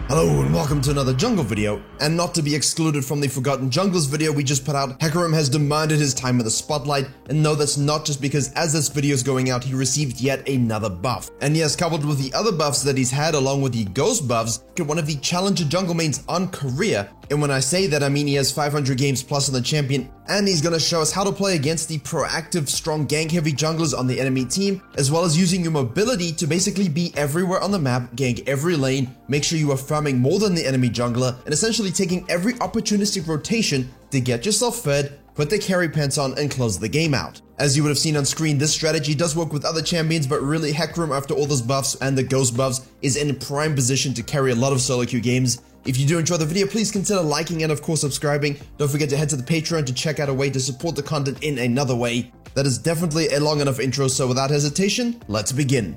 Hello and welcome to another jungle video, and not to be excluded from the Forgotten Jungles video we just put out, Hecarim has demanded his time in the spotlight, and no, that's not just because as this video is going out he received yet another buff. And yes, coupled with the other buffs that he's had along with the ghost buffs, get one of the challenger jungle mains on Korea, and when I say that I mean he has 500 games plus on the champion, and he's gonna show us how to play against the proactive, strong gank heavy junglers on the enemy team, as well as using your mobility to basically be everywhere on the map, gank every lane, make sure you are farming more than the enemy jungler, and essentially taking every opportunistic rotation to get yourself fed, put the carry pants on, and close the game out. As you would have seen on screen, this strategy does work with other champions, but really Hecarim, after all those buffs and the ghost buffs, is in prime position to carry a lot of solo queue games. If you do enjoy the video, please consider liking and of course subscribing. Don't forget to head to the Patreon to check out a way to support the content in another way. That is definitely a long enough intro, so without hesitation, let's begin.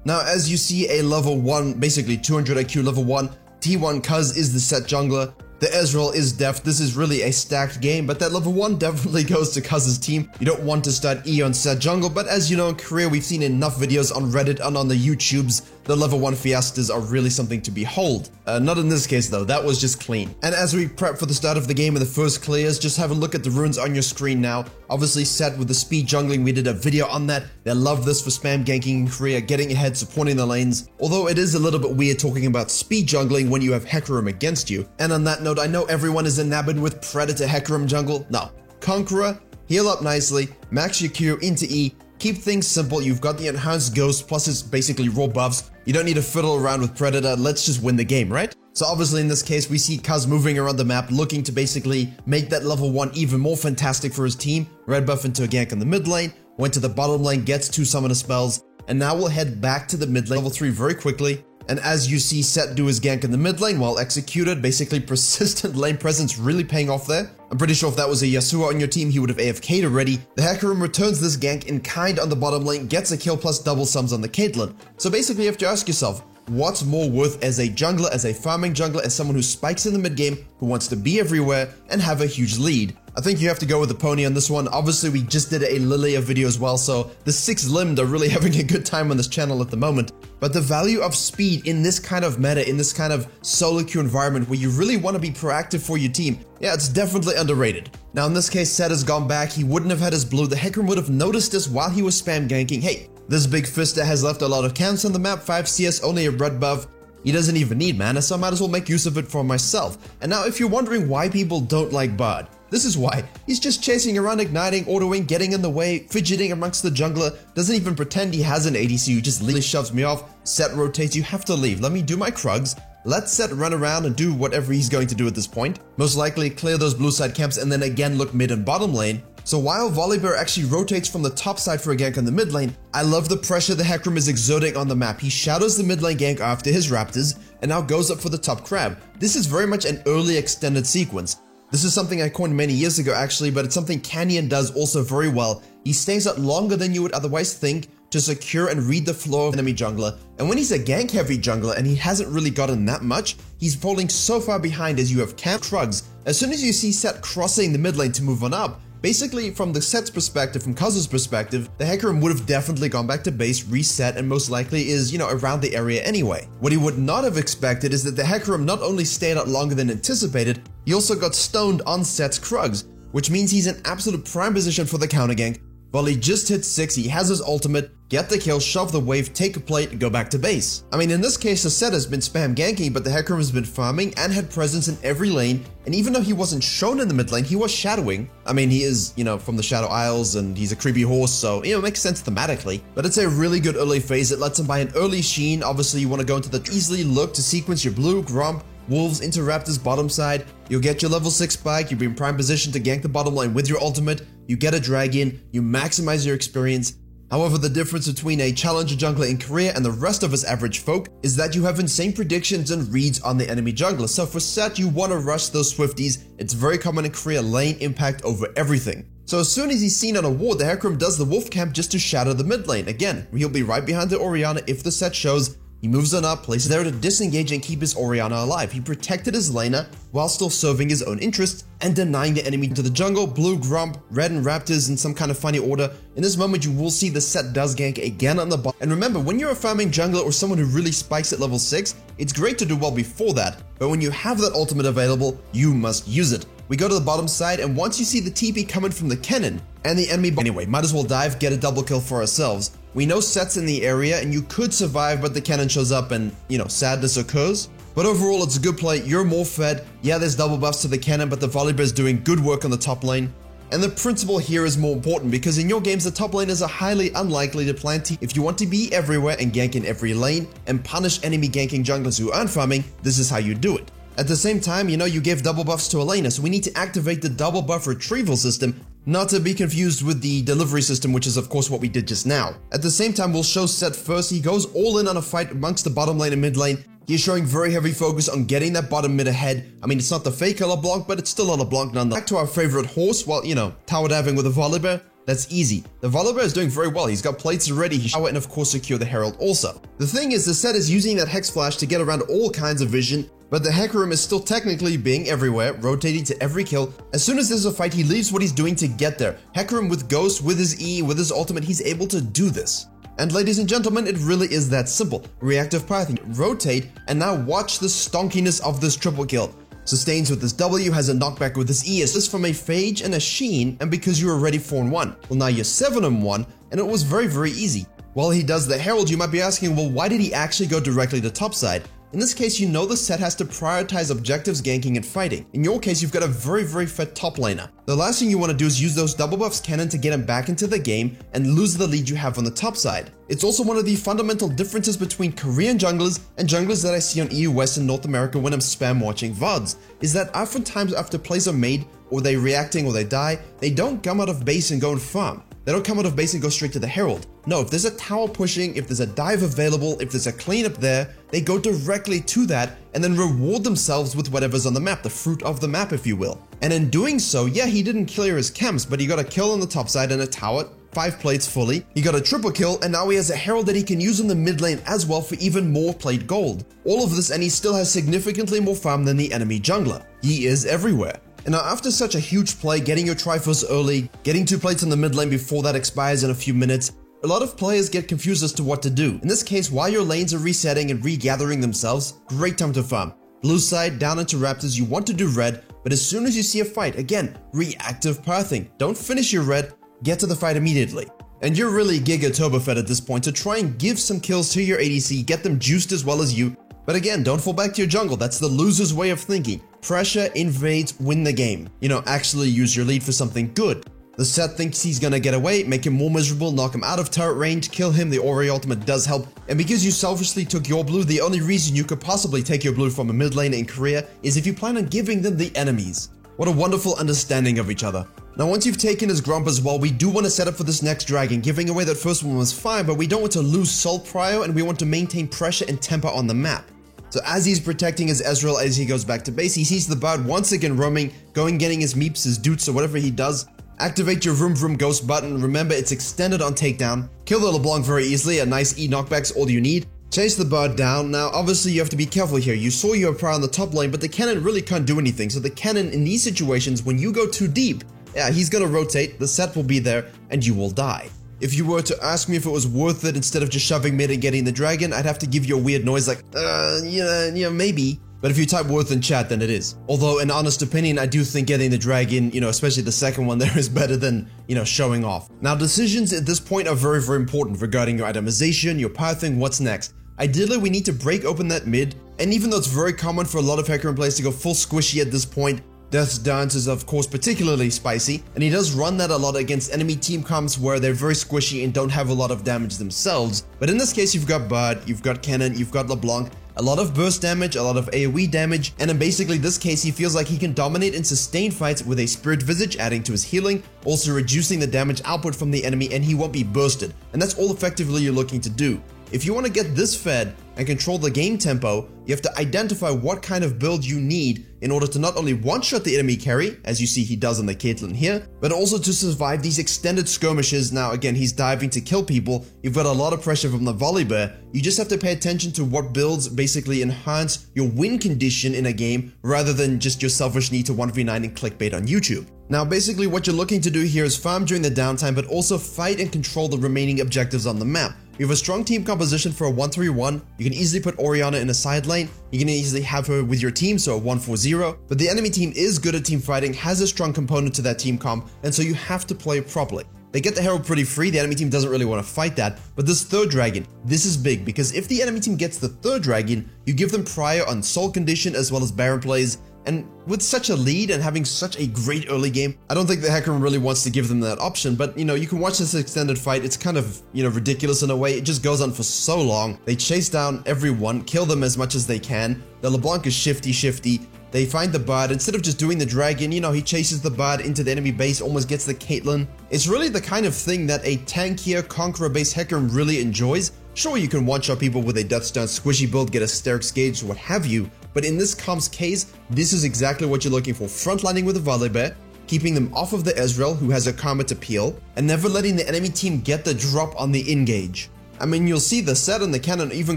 Now, as you see, a level 1, basically 200 IQ level 1, T1 Cuz is the Sett jungler. The Ezreal is def. This is really a stacked game, but that level 1 definitely goes to Cuz's team. You don't want to start E on Sett jungle, but as you know, in Korea we've seen enough videos on Reddit and on the YouTubes. The level 1 fiestas are really something to behold. Not in this case though, that was just clean. And as we prep for the start of the game and the first clears, just have a look at the runes on your screen now. Obviously Sett with the speed jungling, we did a video on that. They love this for spam ganking in Korea, getting ahead, supporting the lanes. Although it is a little bit weird talking about speed jungling when you have Hecarim against you. And on that note, I know everyone is enamored with Predator Hecarim jungle. No, Conqueror, heal up nicely, max your Q into E, keep things simple. You've got the enhanced ghost plus it's basically raw buffs. You don't need to fiddle around with Predator, let's just win the game, right? So obviously in this case we see Cuz moving around the map looking to basically make that level 1 even more fantastic for his team. Red buff into a gank in the mid lane, went to the bottom lane, gets 2 summoner spells, and now we'll head back to the mid lane, level 3 very quickly. And as you see Sett do his gank in the mid lane well executed, basically persistent lane presence really paying off there. I'm pretty sure if that was a Yasuo on your team, he would have AFK'd already. The Hecarim returns this gank in kind on the bottom lane, gets a kill plus double sums on the Caitlyn. So basically you have to ask yourself, what's more worth as a jungler, as a farming jungler, as someone who spikes in the mid game, who wants to be everywhere and have a huge lead? I think you have to go with the pony on this one. Obviously we just did a Lilia video as well, so the 6-limbed are really having a good time on this channel at the moment. But the value of speed in this kind of meta, in this kind of solo queue environment where you really want to be proactive for your team, yeah, it's definitely underrated. Now in this case, Sett has gone back, he wouldn't have had his blue, the Hecarim would have noticed this while he was spam ganking. Hey, this big Fista has left a lot of camps on the map, 5 CS, only a red buff. He doesn't even need mana, so I might as well make use of it for myself. And now if you're wondering why people don't like Bard, this is why. He's just chasing around, igniting, autoing, getting in the way, fidgeting amongst the jungler, doesn't even pretend he has an ADC, who just literally shoves me off. Sett rotates, you have to leave, let me do my Krugs, let Sett run around and do whatever he's going to do at this point. Most likely clear those blue side camps and then again look mid and bottom lane. So while Volibear actually rotates from the top side for a gank on the mid lane, I love the pressure the Hecarim is exerting on the map. He shadows the mid lane gank after his Raptors and now goes up for the top crab. This is very much an early extended sequence. This is something I coined many years ago actually, but it's something Canyon does also very well. He stays up longer than you would otherwise think to secure and read the flow of enemy jungler. And when he's a gank heavy jungler and he hasn't really gotten that much, he's falling so far behind as you have camp Krugs. As soon as you see Sett crossing the mid lane to move on up, basically from the Sett's perspective, from Cuz's perspective, the Hecarim would have definitely gone back to base, reset, and most likely is, around the area anyway. What he would not have expected is that the Hecarim not only stayed out longer than anticipated, he also got stoned on Sett's Krugs, which means he's in absolute prime position for the counter gank. Volley just hit 6, he has his ultimate, get the kill, shove the wave, take a plate, and go back to base. I mean, in this case, the Sett has been spam ganking, but the Hecarim has been farming and had presence in every lane, and even though he wasn't shown in the mid lane, he was shadowing. I mean, he is, from the Shadow Isles, and he's a creepy horse, so, it makes sense thematically. But it's a really good early phase, it lets him buy an early Sheen. Obviously, you want to go into the easily look to sequence your blue, Gromp, Wolves into Raptors bottom side, you'll get your level 6 spike, you'll be in prime position to gank the bottom lane with your ultimate, you get a dragon, you maximize your experience. However, the difference between a challenger jungler in Korea and the rest of us average folk is that you have insane predictions and reads on the enemy jungler. So for Sett, you want to rush those Swifties. It's very common in Korea, lane impact over everything. So as soon as he's seen on a ward, the Hecarim does the wolf camp just to shadow the mid lane. Again, he'll be right behind the Orianna if the Sett shows. He moves on up, places there to disengage and keep his Orianna alive. He protected his laner while still serving his own interests and denying the enemy to the jungle. Blue Gromp, Red and Raptors in some kind of funny order. In this moment you will see the set does gank again on the bot. And remember, when you're a farming jungler or someone who really spikes at level 6, it's great to do well before that, but when you have that ultimate available, you must use it. We go to the bottom side, and once you see the TP coming from the cannon and the enemy anyway, might as well dive, get a double kill for ourselves. We know Set's in the area and you could survive, but the cannon shows up and, sadness occurs. But overall, it's a good play. You're more fed. Yeah, there's double buffs to the cannon, but the Volibear is doing good work on the top lane. And the principle here is more important because in your games, the top laners are highly unlikely to plant TP. If you want to be everywhere and gank in every lane and punish enemy ganking junglers who aren't farming, this is how you do it. At the same time, you gave double buffs to a laner, so we need to activate the double buff retrieval system, not to be confused with the delivery system, which is of course what we did just now. At the same time, we'll show Set first. He goes all in on a fight amongst the bottom lane and mid lane. He's showing very heavy focus on getting that bottom mid ahead. I mean, it's not the fake LeBlanc, but it's still a LeBlanc nonetheless. Back to our favorite horse, well, tower diving with a Volibear. That's easy. The Volibear is doing very well. He's got plates ready, he shower and of course secure the Herald also. The thing is, the Set is using that Hex Flash to get around all kinds of vision, but the Hecarim is still technically being everywhere, rotating to every kill. As soon as there's a fight, he leaves what he's doing to get there. Hecarim with Ghost, with his E, with his ultimate, he's able to do this. And ladies and gentlemen, it really is that simple. Reactive pathing, rotate, and now watch the stonkiness of this triple kill. Sustains with this W, has a knockback with this E, assist from a Phage and a Sheen, and because you were already 4-1. Well, now you're 7-1, and it was very, very easy. While he does the Herald, you might be asking, well, why did he actually go directly to topside? In this case, the Set has to prioritize objectives, ganking, and fighting. In your case, you've got a very, very fit top laner. The last thing you want to do is use those double buffs cannon to get him back into the game and lose the lead you have on the top side. It's also one of the fundamental differences between Korean junglers and junglers that I see on EU West and North America when I'm spam watching VODs, is that oftentimes after plays are made, or they reacting or they die, they don't come out of base and go and farm. They don't come out of base and go straight to the Herald. No, if there's a tower pushing, if there's a dive available, if there's a cleanup there, they go directly to that and then reward themselves with whatever's on the map, the fruit of the map, if you will. And in doing so, yeah, he didn't clear his camps, but he got a kill on the top side and a tower, 5 plates fully. He got a triple kill, and now he has a Herald that he can use in the mid lane as well for even more plate gold. All of this, and he still has significantly more farm than the enemy jungler. He is everywhere. And now after such a huge play, getting your Triforce early, getting 2 plates in the mid lane before that expires in a few minutes, a lot of players get confused as to what to do. In this case, while your lanes are resetting and regathering themselves, great time to farm. Blue side, down into Raptors, you want to do red, but as soon as you see a fight, again, reactive pathing. Don't finish your red, get to the fight immediately. And you're really Giga Turbo Fed at this point to try and give some kills to your ADC, get them juiced as well as you. But again, don't fall back to your jungle. That's the loser's way of thinking. Pressure, invades, win the game. Actually use your lead for something good. The Set thinks he's gonna get away, make him more miserable, knock him out of turret range, kill him. The Ori ultimate does help. And because you selfishly took your blue, the only reason you could possibly take your blue from a mid lane in Korea is if you plan on giving them the enemies. What a wonderful understanding of each other. Now once you've taken his Gromp as well, we do want to set up for this next dragon. Giving away that first one was fine, but we don't want to lose Soul Prio and we want to maintain pressure and tempo on the map. So as he's protecting his Ezreal as he goes back to base, he sees the Bard once again roaming, going getting his meeps, his doots, or whatever he does. Activate your Vroom Vroom Ghost button. Remember, it's extended on takedown. Kill the LeBlanc very easily. A nice E knockback's all you need. Chase the Bard down. Now, obviously, you have to be careful here. You saw your Prio on the top lane, but the cannon really can't do anything. So the cannon in these situations, when you go too deep, yeah, he's gonna rotate, the Set will be there, and you will die. If you were to ask me if it was worth it instead of just shoving mid and getting the dragon, I'd have to give you a weird noise like, yeah, maybe. But if you type worth in chat, then it is. Although, in honest opinion, I do think getting the dragon, especially the second one there, is better than, showing off. Now, decisions at this point are very, very important regarding your itemization, your pathing, what's next. Ideally, we need to break open that mid, and even though it's very common for a lot of Hecarim players to go full squishy at this point, Death's Dance is of course particularly spicy, and he does run that a lot against enemy team comps where they're very squishy and don't have a lot of damage themselves. But in this case, you've got Bard, you've got Cannon, you've got LeBlanc, a lot of burst damage, a lot of AoE damage, and in basically this case, he feels like he can dominate and sustain fights with a Spirit Visage, adding to his healing, also reducing the damage output from the enemy, and he won't be bursted. And that's all effectively you're looking to do. If you want to get this fed and control the game tempo, you have to identify what kind of build you need in order to not only one-shot the enemy carry, as you see he does on the Caitlyn here, but also to survive these extended skirmishes. Now again, he's diving to kill people, you've got a lot of pressure from the Volibear, you just have to pay attention to what builds basically enhance your win condition in a game rather than just your selfish need to 1v9 and clickbait on YouTube. Now basically what you're looking to do here is farm during the downtime, but also fight and control the remaining objectives on the map. You have a strong team composition for a 1-3-1, you can easily put Orianna in a side lane, you can easily have her with your team, so a 1-4-0, but the enemy team is good at team fighting, has a strong component to that team comp, and so you have to play properly. They get the Herald pretty free, the enemy team doesn't really want to fight that, but this third dragon, this is big, because if the enemy team gets the third dragon, you give them prior on soul condition as well as Baron plays, and with such a lead and having such a great early game, I don't think the Hecarim really wants to give them that option, but you can watch this extended fight, it's kind of, ridiculous in a way, it just goes on for so long. They chase down everyone, kill them as much as they can, the LeBlanc is shifty, they find the Bard, instead of just doing the dragon, he chases the Bard into the enemy base, almost gets the Caitlyn. It's really the kind of thing that a tankier, conqueror-based Hecarim really enjoys. Sure, you can one-shot people with a Deathstone squishy build, get a Sterix Gauge, what have you, but in this comp's case, this is exactly what you're looking for. Frontlining with the Volibear, keeping them off of the Ezreal, who has a karma to peel, and never letting the enemy team get the drop on the engage. I mean, you'll see the Set and the Cannon even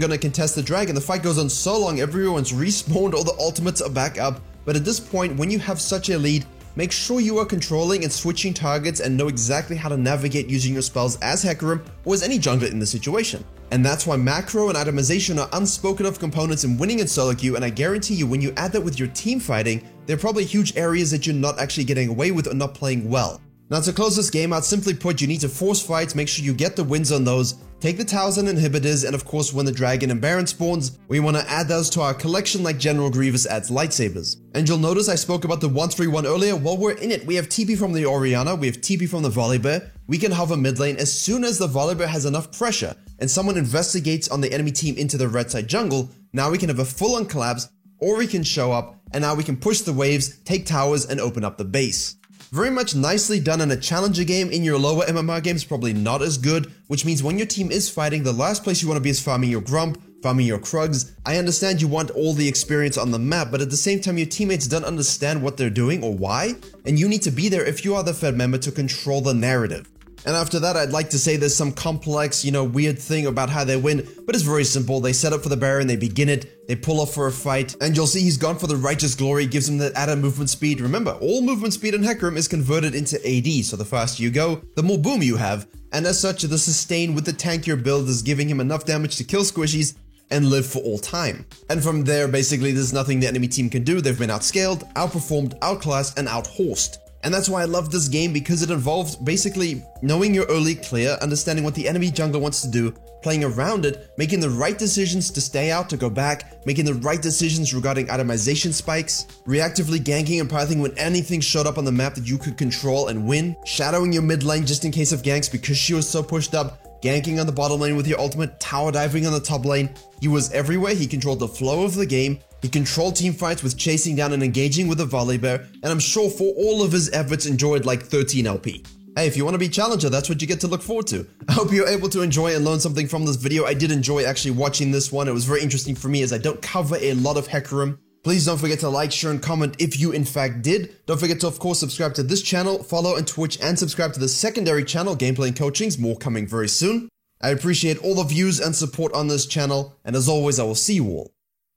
gonna contest the dragon. The fight goes on so long, everyone's respawned, all the ultimates are back up, but at this point, when you have such a lead, make sure you are controlling and switching targets and know exactly how to navigate using your spells as Hecarim or as any jungler in the situation. And that's why macro and itemization are unspoken of components in winning in solo queue, and I guarantee you when you add that with your team fighting, there are probably huge areas that you're not actually getting away with or not playing well. Now to close this game out, simply put, you need to force fights, make sure you get the wins on those, take the towers and inhibitors, and of course when the dragon and baron spawns, we want to add those to our collection like General Grievous adds lightsabers. And you'll notice I spoke about the 1-3-1 earlier. Well, we're in it. We have TP from the Orianna, we have TP from the Volibear, we can hover mid lane as soon as the Volibear has enough pressure and someone investigates on the enemy team into the red side jungle. Now we can have a full-on collapse, or we can show up, and now we can push the waves, take towers, and open up the base. Very much nicely done in a challenger game. In your lower MMR games, probably not as good, which means when your team is fighting, the last place you want to be is farming your Grump, farming your Krugs. I understand you want all the experience on the map, but at the same time your teammates don't understand what they're doing or why, and you need to be there if you are the Fed member to control the narrative. And after that, I'd like to say there's some complex, weird thing about how they win, but it's very simple. They set up for the Baron, they begin it, they pull off for a fight, and you'll see he's gone for the Righteous Glory, gives him that added movement speed. Remember, all movement speed in Hecarim is converted into AD, so the faster you go, the more boom you have, and as such, the sustain with the tankier build is giving him enough damage to kill squishies and live for all time. And from there, basically, there's nothing the enemy team can do. They've been outscaled, outperformed, outclassed, and outhorsed. And that's why I love this game, because it involves basically knowing your early clear, understanding what the enemy jungler wants to do, playing around it, making the right decisions to stay out, to go back, making the right decisions regarding itemization spikes, reactively ganking and pathing when anything showed up on the map that you could control and win, shadowing your mid lane just in case of ganks because she was so pushed up, ganking on the bottom lane with your ultimate, tower diving on the top lane. He was everywhere, he controlled the flow of the game, he controlled team fights with chasing down and engaging with the Volibear, and I'm sure for all of his efforts enjoyed like 13 LP. Hey, if you want to be Challenger, that's what you get to look forward to. I hope you're able to enjoy and learn something from this video. I did enjoy actually watching this one. It was very interesting for me as I don't cover a lot of Hecarim. Please don't forget to like, share, and comment if you in fact did. Don't forget to of course subscribe to this channel, follow on Twitch, and subscribe to the secondary channel, Gameplay and Coachings, more coming very soon. I appreciate all the views and support on this channel, and as always I will see you all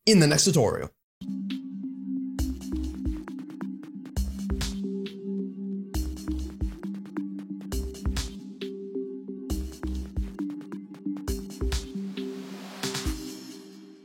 in the next tutorial.